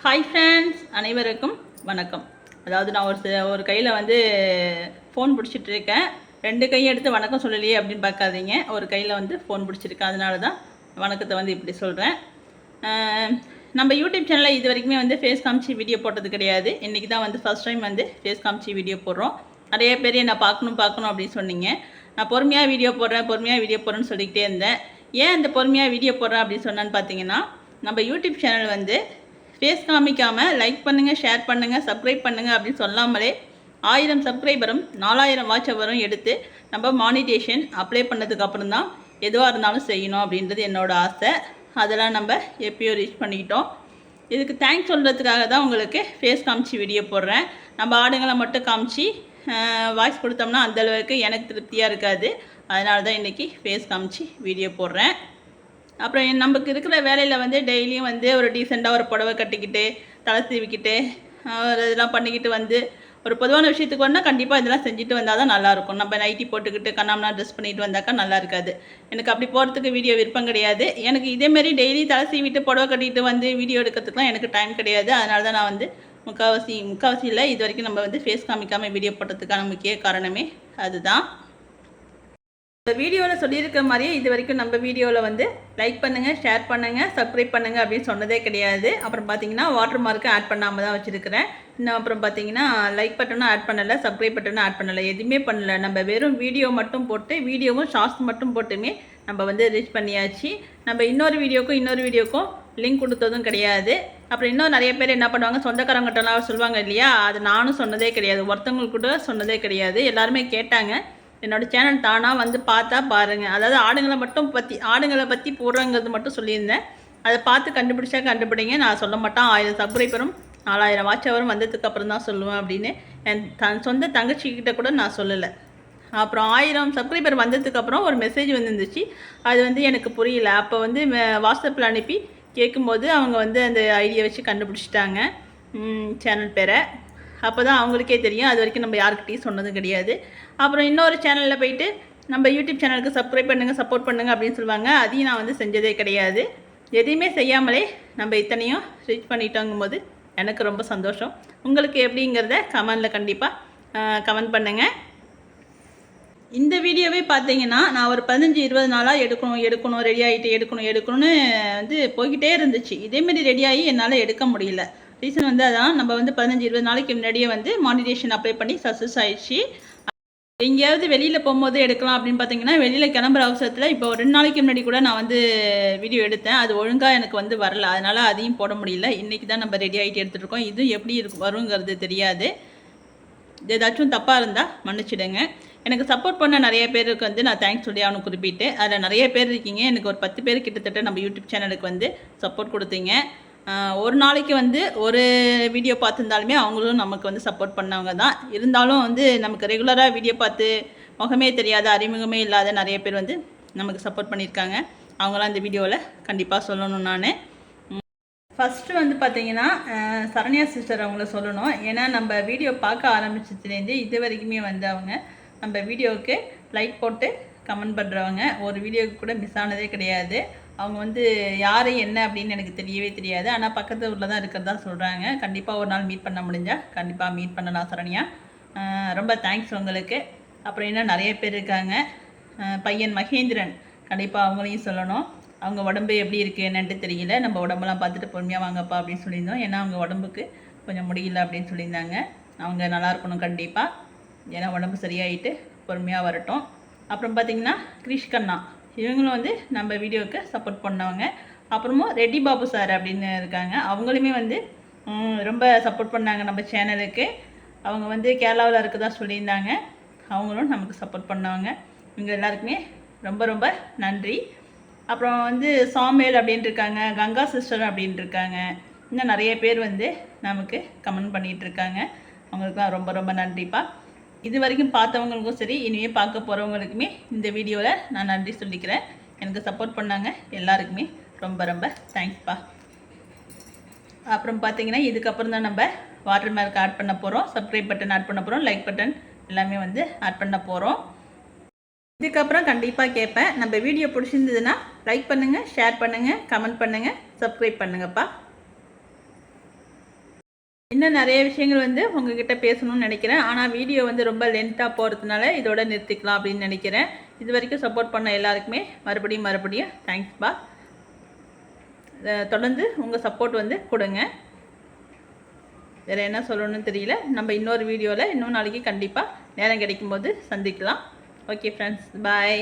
Hi friends, அனைவருக்கும் வணக்கம். அதாவது நான் ஒரு கையில் வந்து ஃபோன் பிடிச்சிட்ருக்கேன். 2 கையை எடுத்து வணக்கம் சொல்லலையே அப்படின்னு பார்க்காதீங்க. ஒரு கையில் வந்து ஃபோன் பிடிச்சிருக்கேன், அதனால தான் வணக்கத்தை வந்து இப்படி சொல்கிறேன். நம்ம யூடியூப் சேனலில் இது வரைக்குமே வந்து ஃபேஸ் காமிச்சு வீடியோ போட்டது கிடையாது. இன்றைக்கி தான் வந்து ஃபஸ்ட் டைம் வந்து ஃபேஸ் காமிச்சு வீடியோ போடுறோம். நிறைய பேர் நான் பார்க்கணும் அப்படின்னு சொன்னீங்க. நான் பொறுமையாக வீடியோ போடுறேன்னு சொல்லிக்கிட்டே இருந்தேன். ஏன் இந்த பொறுமையாக வீடியோ போடுறேன் அப்படின்னு சொன்னான்னு பார்த்தீங்கன்னா, நம்ம யூடியூப் சேனல் வந்து ஃபேஸ் காமிக்காமல் லைக் பண்ணுங்கள், ஷேர் பண்ணுங்கள், சப்ஸ்கிரைப் பண்ணுங்கள் அப்படின்னு சொல்லாமலே 1000 சப்ஸ்கிரைபரும் 4000 வாட்ச் ஹவரும் எடுத்து நம்ம மானிட்டேஷன் அப்ளை பண்ணதுக்கப்புறம் தான் எதுவாக இருந்தாலும் செய்யணும் அப்படின்றது என்னோடய ஆசை. அதெல்லாம் நம்ம எப்பயோ ரீச் பண்ணிக்கிட்டோம். இதுக்கு தேங்க்ஸ் சொல்கிறதுக்காக தான் உங்களுக்கு ஃபேஸ் காமிச்சு வீடியோ போடுறேன். நம்ம ஆடுங்களை மட்டும் காமிச்சு வாய்ஸ் கொடுத்தோம்னா அந்தளவுக்கு எனக்கு திருப்தியாக இருக்காது. அதனால தான் இன்றைக்கி ஃபேஸ் காமிச்சு வீடியோ போடுறேன். அப்புறம் நமக்கு இருக்கிற வேலையில் வந்து டெய்லியும் வந்து ஒரு டீசெண்டாக ஒரு புடவை கட்டிக்கிட்டு தலை சீவிக்கிட்டு ஒரு இதெல்லாம் பண்ணிக்கிட்டு வந்து ஒரு பொதுவான விஷயத்துக்கு வந்தால் கண்டிப்பாக இதெல்லாம் செஞ்சுட்டு வந்தால் தான் நல்லாயிருக்கும். நம்ம நைட்டி போட்டுக்கிட்டு கண்ணாமனா ட்ரெஸ் பண்ணிட்டு வந்தாக்கா நல்லா இருக்காது. எனக்கு அப்படி போகிறதுக்கு வீடியோ விருப்பம் கிடையாது. எனக்கு இதேமாரி டெய்லி தலை சீவிட்டு புடவை கட்டிட்டு வந்து வீடியோ எடுக்கிறதுக்குலாம் எனக்கு டைம் கிடையாது. அதனால தான் நான் வந்து முக்கால்வாசி இல்லை, இது வரைக்கும் நம்ம வந்து ஃபேஸ் காமிக்காமல் வீடியோ போடுறதுக்கான முக்கிய காரணமே அதுதான். இந்த வீடியோவில் சொல்லியிருக்க மாதிரியே இது வரைக்கும் நம்ம வீடியோவில் வந்து லைக் பண்ணுங்கள், ஷேர் பண்ணுங்கள், சப்ஸ்கிரைப் பண்ணுங்கள் அப்படின்னு சொன்னதே கிடையாது. அப்புறம் பார்த்தீங்கன்னா வாட்டர் மார்க்கு ஆட் பண்ணாமல் தான் வச்சுருக்கிறேன். இன்னும் அப்புறம் பார்த்தீங்கன்னா லைக் பட்டனும் ஆட் பண்ணலை, சப்ஸ்கிரைப் பட்டனும் ஆட் பண்ணலை, எதுவுமே பண்ணலை. நம்ம வெறும் வீடியோ மட்டும் போட்டு வீடியோவும் ஷார்ட்ஸ் மட்டும் போட்டுமே நம்ம வந்து ரீச் பண்ணியாச்சு. நம்ம இன்னொரு வீடியோக்கும் லிங்க் கொடுத்ததும் கிடையாது. அப்புறம் இன்னும் நிறைய பேர் என்ன பண்ணுவாங்க, சொந்தக்காரங்கிட்டலாம் சொல்லுவாங்க இல்லையா, அது நானும் சொன்னதே கிடையாது, ஒருத்தவங்களுக்கு கூட சொன்னதே கிடையாது. எல்லாருமே கேட்டாங்க. என்னோடய சேனல் தானாக வந்து பார்த்தா பாருங்கள். அதாவது ஆடுங்களை பற்றி போடுறங்கிறது மட்டும் சொல்லியிருந்தேன். அதை பார்த்து கண்டுபிடிங்க. நான் சொல்ல மாட்டேன் 1000 சப்ஸ்கிரைபரும் 4000 வாட்ச் ஹவரும் வந்ததுக்கப்புறம் தான் சொல்லுவேன் அப்படின்னு என் சொந்த தங்கச்சிக்கிட்ட கூட நான் சொல்லலை. அப்புறம் 1000 சப்ஸ்கிரைபர் வந்ததுக்கப்புறம் ஒரு மெசேஜ் வந்துருந்துச்சு. அது வந்து எனக்கு புரியல. அப்போ வந்து வாட்ஸ்அப்பில் அனுப்பி கேட்கும்போது அவங்க வந்து அந்த ஐடியா வச்சு கண்டுபிடிச்சிட்டாங்க சேனல் பேரை. அப்போ தான் அவங்களுக்கே தெரியும். அது வரைக்கும் நம்ம யாருக்கிட்டையும் சொன்னதும் கிடையாது. அப்புறம் இன்னொரு சேனலில் போயிட்டு நம்ம யூடியூப் சேனலுக்கு சப்ஸ்கிரைப் பண்ணுங்கள், சப்போர்ட் பண்ணுங்கள் அப்படின்னு சொல்லுவாங்க. அதையும் நான் வந்து செஞ்சதே கிடையாது. எதையுமே செய்யாமலே நம்ம இத்தனையும் ரீச் பண்ணிட்டோங்கும்போது எனக்கு ரொம்ப சந்தோஷம். உங்களுக்கு எப்படிங்கிறத கமெண்டில் கண்டிப்பாக கமெண்ட் பண்ணுங்கள். இந்த வீடியோவே பார்த்தீங்கன்னா நான் ஒரு 15-20 நாளாக எடுக்கணும் ரெடி ஆகிட்டு எடுக்கணும்னு வந்து போய்கிட்டே இருந்துச்சு. இதேமாரி ரெடியாகி என்னால் எடுக்க முடியல. ரீசன் வந்து அதான், நம்ம வந்து 15-20 நாளைக்கு முன்னாடியே வந்து மானிட்டேஷன் அப்ளை பண்ணி சக்ஸஸ் ஆயிடுச்சு. எங்கேயாவது வெளியில் போகும்போது எடுக்கலாம் அப்படின்னு பார்த்தீங்கன்னா, வெளியில் கிளம்புற அவசரத்தில் இப்போ 2 நாளைக்கு முன்னாடி கூட நான் வந்து வீடியோ எடுத்தேன். அது ஒழுங்காக எனக்கு வந்து வரல, அதனால் அதையும் போட முடியல. இன்றைக்கி தான் நம்ம ரெடி ஆகிட்டு எடுத்துகிட்ருக்கோம். இது எப்படி வருங்கிறது தெரியாது. ஏதாச்சும் தப்பாக இருந்தால் மன்னிச்சிடுங்க. எனக்கு சப்போர்ட் பண்ண நிறைய பேருக்கு வந்து நான் தேங்க்ஸ் சொல்லி அவனுக்கு குறிப்பிட்டு, அதில் நிறைய பேர் இருக்கீங்க. எனக்கு ஒரு 10 பேர் கிட்டத்தட்ட நம்ம யூடியூப் சேனலுக்கு வந்து சப்போர்ட் கொடுத்தீங்க. ஒரு நாளைக்கு வந்து ஒரு வீடியோ பார்த்துருந்தாலுமே அவங்களும் நமக்கு வந்து சப்போர்ட் பண்ணவங்க தான். இருந்தாலும் வந்து நமக்கு ரெகுலராக வீடியோ பார்த்து முகமே தெரியாத, அறிமுகமே இல்லாத நிறைய பேர் வந்து நமக்கு சப்போர்ட் பண்ணியிருக்காங்க. அவங்களாம் இந்த வீடியோவில் கண்டிப்பாக சொல்லணும். நான் ஃபஸ்ட்டு வந்து பார்த்திங்கன்னா சரண்யா சிஸ்டர் அவங்கள சொல்லணும். ஏன்னா நம்ம வீடியோ பார்க்க ஆரம்பிச்சதுலேருந்து இது வரைக்குமே வந்து அவங்க நம்ம வீடியோவுக்கு லைக் போட்டு கமெண்ட் பண்ணுறவங்க, ஒரு வீடியோவுக்கு கூட மிஸ் ஆனதே கிடையாது. அவங்க வந்து யார் என்ன அப்படின்னு எனக்கு தெரியவே தெரியாது. ஆனால் பக்கத்து ஊரில் தான் இருக்கிறதா சொல்கிறாங்க. கண்டிப்பாக ஒரு நாள் மீட் பண்ண முடிஞ்சால் கண்டிப்பாக மீட் பண்ணலாம் சரண்யா. ரொம்ப தேங்க்ஸ் உங்களுக்கு. அப்புறம் இன்னும் நிறைய பேர் இருக்காங்க. பையன் மகேந்திரன், கண்டிப்பாக அவங்களையும் சொல்லணும். அவங்க உடம்பு எப்படி இருக்குது என்னன்ட்டு தெரியல. நம்ம உடம்பெல்லாம் பார்த்துட்டு பொறுமையாக வாங்கப்பா அப்படின்னு சொல்லியிருந்தோம். ஏன்னா அவங்க உடம்புக்கு கொஞ்சம் முடியல அப்படின்னு சொல்லியிருந்தாங்க. அவங்க நல்லா இருக்கணும் கண்டிப்பாக. ஏன்னா உடம்பு சரியாயிட்டு பொறுமையாக வரட்டும். அப்புறம் பார்த்திங்கன்னா கிரிஷ்கண்ணா, இவங்களும் வந்து நம்ம வீடியோவுக்கு சப்போர்ட் பண்ணவங்க. அப்புறமும் ரெட்டி பாபு சார் அப்படின்னு இருக்காங்க. அவங்களுமே வந்து ரொம்ப சப்போர்ட் பண்ணாங்க நம்ம சேனலுக்கு. அவங்க வந்து கேரளாவில் இருக்கதா சொல்லியிருந்தாங்க. அவங்களும் நமக்கு சப்போர்ட் பண்ணவங்க. இவங்க எல்லாருக்குமே ரொம்ப ரொம்ப நன்றி. அப்புறம் வந்து சாமேல் அப்படின்ட்டு இருக்காங்க, கங்கா சிஸ்டர் அப்படின்ட்டு இருக்காங்க. இன்னும் நிறைய பேர் வந்து நமக்கு கமெண்ட் பண்ணிகிட்ருக்காங்க. அவங்களுக்குலாம் ரொம்ப ரொம்ப நன்றிப்பா. இது வரைக்கும் பார்த்தவங்களுக்கும் சரி, இனிமேல் பார்க்க போகிறவங்களுக்குமே இந்த வீடியோவில் நான் நன்றி சொல்லிக்கிறேன். எனக்கு சப்போர்ட் பண்ணாங்க எல்லாருக்குமே ரொம்ப ரொம்ப தேங்க்ஸ்ப்பா. அப்புறம் பார்த்தீங்கன்னா இதுக்கப்புறம் தான் நம்ம வாட்டர் மார்க் ஆட் பண்ண போகிறோம், சப்ஸ்கிரைப் பட்டன் ஆட் பண்ண போகிறோம், லைக் பட்டன் எல்லாமே வந்து ஆட் பண்ண போகிறோம். இதுக்கப்புறம் கண்டிப்பாக கேட்பேன், நம்ம வீடியோ பிடிச்சிருந்ததுன்னா லைக் பண்ணுங்கள், ஷேர் பண்ணுங்கள், கமெண்ட் பண்ணுங்கள், சப்ஸ்கிரைப் பண்ணுங்கப்பா. இன்னும் நிறைய விஷயங்கள் வந்து உங்ககிட்ட பேசணும்னு நினைக்கிறேன். ஆனால் வீடியோ வந்து ரொம்ப லென்த்தாக போகிறதுனால இதோட நிறுத்திக்கலாம் அப்படின்னு நினைக்கிறேன். இது வரைக்கும் சப்போர்ட் பண்ண எல்லாருக்குமே மறுபடியும் தேங்க்ஸ்பா. தொடர்ந்து உங்கள் சப்போர்ட் வந்து கொடுங்க. வேறு என்ன சொல்லணும்னு தெரியல. நம்ம இன்னொரு வீடியோவில் இன்னும் நாளைக்கு கண்டிப்பாக நேரம் கிடைக்கும்போது சந்திக்கலாம். ஓகே ஃப்ரெண்ட்ஸ், பாய்.